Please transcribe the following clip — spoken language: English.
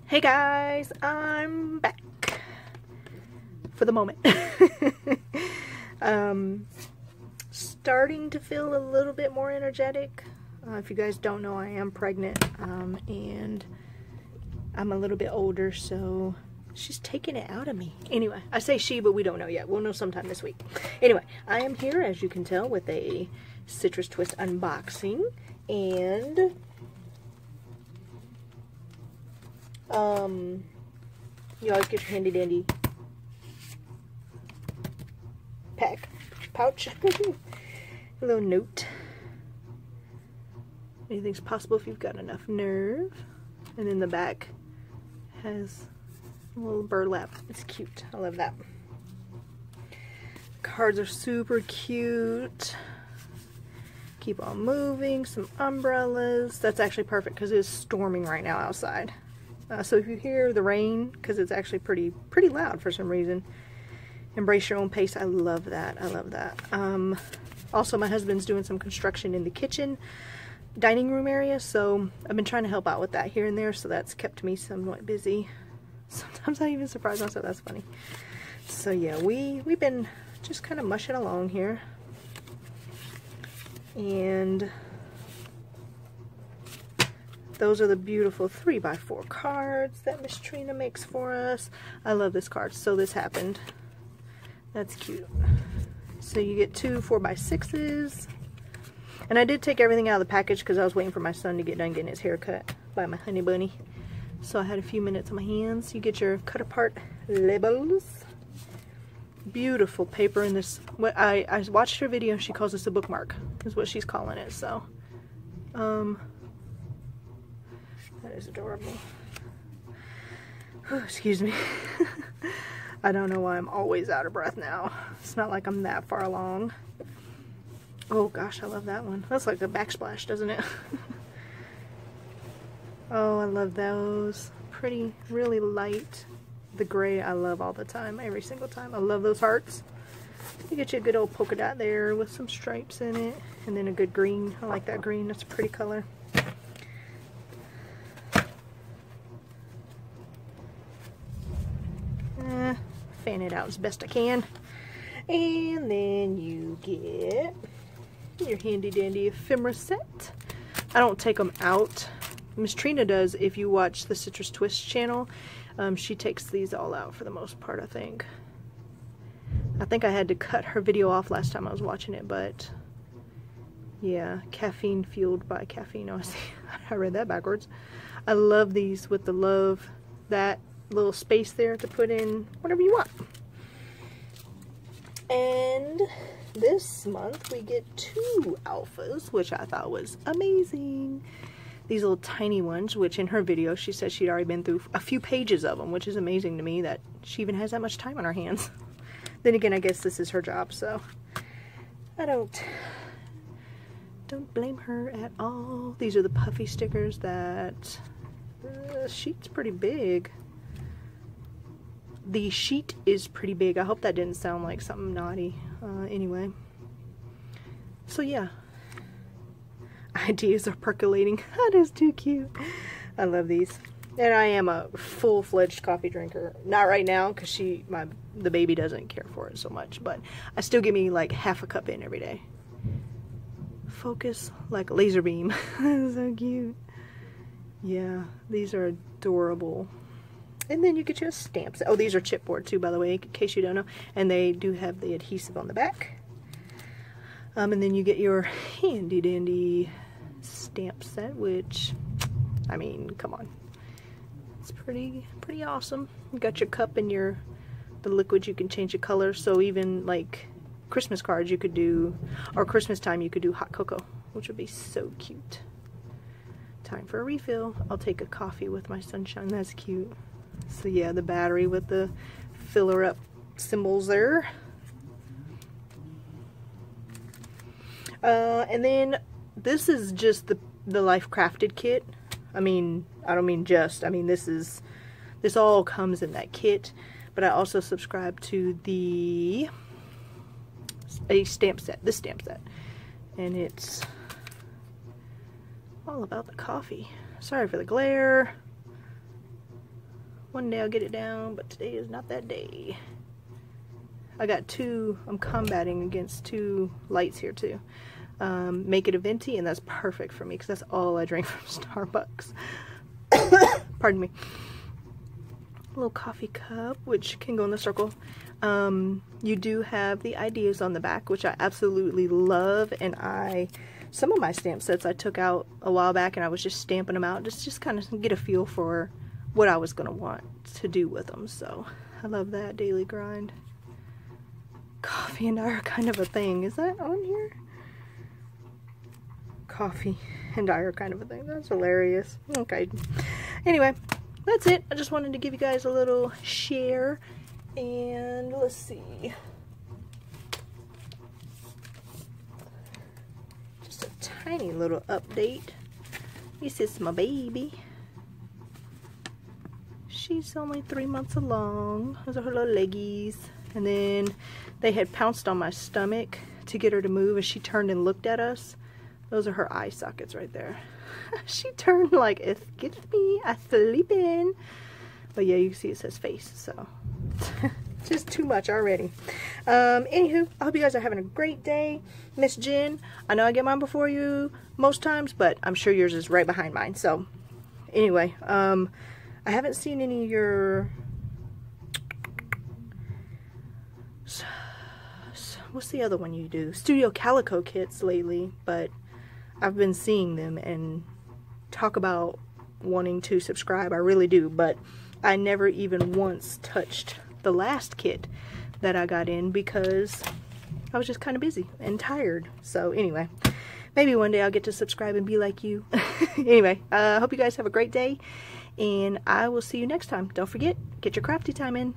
Hey guys, I'm back for the moment. Starting to feel a little bit more energetic. If you guys don't know, I am pregnant, and I'm a little bit older, so she's taking it out of me. Anyway, I say she, but we don't know yet. We'll know sometime this week. Anyway, I am here, as you can tell, with a Citrus Twist unboxing, and you always get your handy dandy pouch, a little note. Anything's possible if you've got enough nerve. And in the back has a little burlap. It's cute. I love that. Cards are super cute. Keep on moving. Some umbrellas. That's actually perfect because it is storming right now outside. So if you hear the rain, because it's actually pretty loud for some reason, embrace your own pace. I love that. I love that. Also, my husband's doing some construction in the kitchen, dining room area, so I've been trying to help out with that here and there, so that's kept me somewhat busy. Sometimes I even surprise myself. That's funny. So yeah, we've been just kind of mushing along here, and those are the beautiful 3x4 cards that Miss Trina makes for us. I love this card. So this happened. That's cute. So you get two 4x6s. And I did take everything out of the package because I was waiting for my son to get done getting his hair cut by my honey bunny. So I had a few minutes on my hands. You get your cut apart labels. Beautiful paper in this. What I watched her video. She calls this a bookmark, is what she's calling it. So that is adorable. Excuse me. I don't know why I'm always out of breath now. It's not like I'm that far along. Oh gosh, I love that one. That's like a backsplash, doesn't it? Oh, I love those. Pretty, really light. The gray I love all the time, every single time. I love those hearts. You get you a good old polka dot there with some stripes in it. And then a good green. I like that green. That's a pretty color. Fan it out as best I can. And then you get your handy dandy ephemera set. I don't take them out. Miss Trina does. If you watch the Citrus Twist channel, she takes these all out for the most part, I think. I think I had to cut her video off last time I was watching it, but yeah, caffeine fueled by caffeine. Oh, I read that backwards. I love these with the love, that little space there to put in whatever you want. And this month we get two alphas, which I thought was amazing. These little tiny ones, which in her video she said she'd already been through a few pages of them, which is amazing to me that she even has that much time on her hands. Then again, I guess this is her job, so I don't blame her at all. These are the puffy stickers that the sheet's pretty big. The sheet is pretty big. I hope that didn't sound like something naughty. Anyway. So yeah. Ideas are percolating. That is too cute. I love these. And I am a full-fledged coffee drinker. Not right now, because the baby doesn't care for it so much. But I still get me like half a cup in every day. Focus like a laser beam. So cute. Yeah, these are adorable. And then you get your stamps. Oh, these are chipboard too, by the way, in case you don't know. And they do have the adhesive on the back. And then you get your handy dandy stamp set, which, I mean, come on. It's pretty awesome. You got your cup and the liquid, you can change the color. So even like Christmas cards you could do, or Christmas time you could do hot cocoa, which would be so cute. Time for a refill. I'll take a coffee with my sunshine. That's cute. So yeah, the battery with the filler up symbols there. And then this is just the Life Crafted kit. I mean, I don't mean just. I mean, this all comes in that kit. But I also subscribe to a stamp set. This stamp set, and it's all about the coffee. Sorry for the glare. One day I'll get it down, but today is not that day. I got two, I'm combating against two lights here too. Make it a venti, and that's perfect for me because that's all I drink from Starbucks. Pardon me. A little coffee cup, which can go in the circle. You do have the ideas on the back, which I absolutely love, and some of my stamp sets I took out a while back and I was just stamping them out, just kind of get a feel for what I was going to want to do with them. So I love that daily grind. Coffee and I are kind of a thing. Is that on here? Coffee and I are kind of a thing. That's hilarious. Okay. Anyway, that's it. I just wanted to give you guys a little share. And let's see. Just a tiny little update. This is my baby. She's only 3 months along. Those are her little leggies. And then they had pounced on my stomach to get her to move, and she turned and looked at us. Those are her eye sockets right there. She turned like, excuse me, I'm sleeping. But yeah, you can see it says face, so just too much already. Anywho, I hope you guys are having a great day. Miss Jen, I know I get mine before you most times, but I'm sure yours is right behind mine. So anyway, I haven't seen any of your, what's the other one you do? Studio Calico kits lately, but I've been seeing them and talk about wanting to subscribe. I really do, but I never even once touched the last kit that I got in because I was just kind of busy and tired. So anyway, maybe one day I'll get to subscribe and be like you. Anyway, I hope you guys have a great day, and I will see you next time. Don't forget, get your crafty time in.